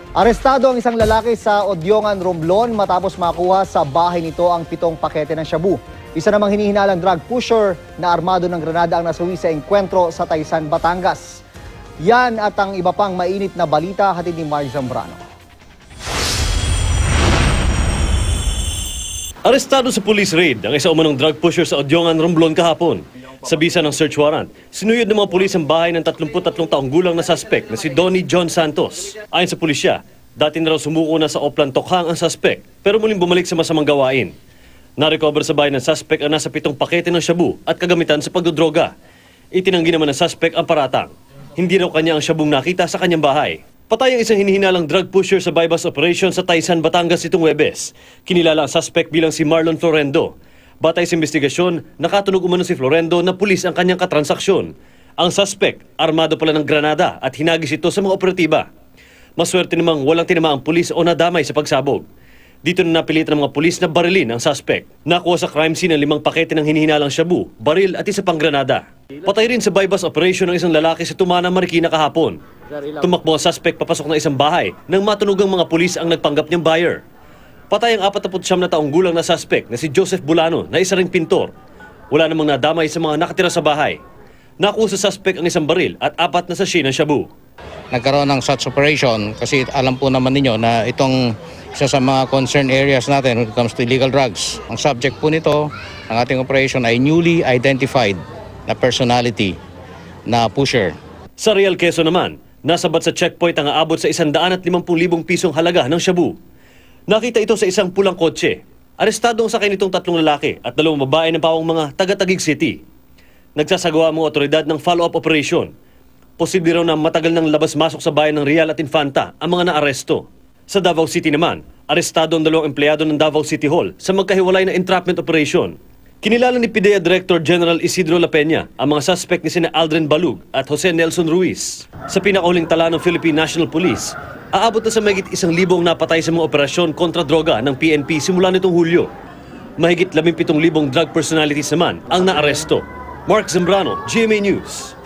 Arestado ang isang lalaki sa Odyongan, Romblon matapos makuha sa bahay nito ang 7 pakete ng shabu. Isa namang hinihinalang drug pusher na armado ng granada ang nasawi sa engkwentro sa Taysan, Batangas. Yan at ang iba pang mainit na balita hatid ni Mark Zambrano. Arestado sa police raid ang isa umanong drug pusher sa Odyongan, Romblon kahapon. Sa bisa ng search warrant, sinuyod ng mga pulis ang bahay ng 33 taong gulang na suspect na si Donnie John Santos. Ayon sa pulisya, dati na raw sumuko na sa Oplan Tokhang ang suspect pero muling bumalik sa masamang gawain. Na-recover sa bahay ng suspect ang nasa 7 pakete ng shabu at kagamitan sa pagdodroga. Itinanggi naman ng suspect ang paratang. Hindi raw kanya ang shabung nakita sa kanyang bahay. Patay ang isang hinihinalang drug pusher sa bypass operation sa Taysan, Batangas itong Huwebes. Kinilala ang suspect bilang si Marlon Florendo. Batay sa investigasyon, nakatunog umano si Florendo na pulis ang kanyang katransaksyon. Ang suspect, armado pala ng granada at hinagis ito sa mga operatiba. Maswerte namang walang tinamaang pulis o nadamay sa pagsabog. Dito na napilitan ng mga pulis na barilin ang suspect. Nakuha sa crime scene ang 5 pakete ng hinihinalang shabu, baril at isa pang granada. Patay rin sa bypass operation ng isang lalaki sa Tumana, Marikina kahapon. Tumakbo ang suspect papasok ng isang bahay nang matunugang mga pulis ang nagpanggap niyang buyer. Patay ang 49 na taong gulang na suspect na si Joseph Bulano na isa ring pintor. Wala namang nadamay sa mga nakatira sa bahay. Nakuha sa suspect ang isang baril at 4 na sachet ng shabu. Nagkaroon ng such operation kasi alam po naman ninyo na itong isa sa mga concern areas natin when it comes to illegal drugs. Ang subject po nito, ng ating operation ay newly identified na personality na pusher. Sa Real Quezon naman, nasabat sa checkpoint ang aabot sa 150,000 pisong halaga ng shabu. Nakita ito sa isang pulang kotse. Arestado ang sakay nitong 3 lalaki at 2 babae na pawang mga taga-Taguig City. Nagsasagawa ang mga otoridad ng follow-up operation. Posible raw na matagal nang labas-masok sa bayan ng Real at Infanta ang mga naaresto. Sa Davao City naman, arestado ang 2 empleyado ng Davao City Hall sa magkahiwalay na entrapment operation. Kinilala ni PIDEA Director General Isidro La Peña ang mga suspect ni sina Aldrin Balug at Jose Nelson Ruiz. Sa pinakauling tala ng Philippine National Police, aabot na sa mahigit 1,000 napatay sa mga operasyon kontra droga ng PNP simula nitong Hulyo. Mahigit 17,000 drug personalities naman ang naaresto. Mark Zambrano, GMA News.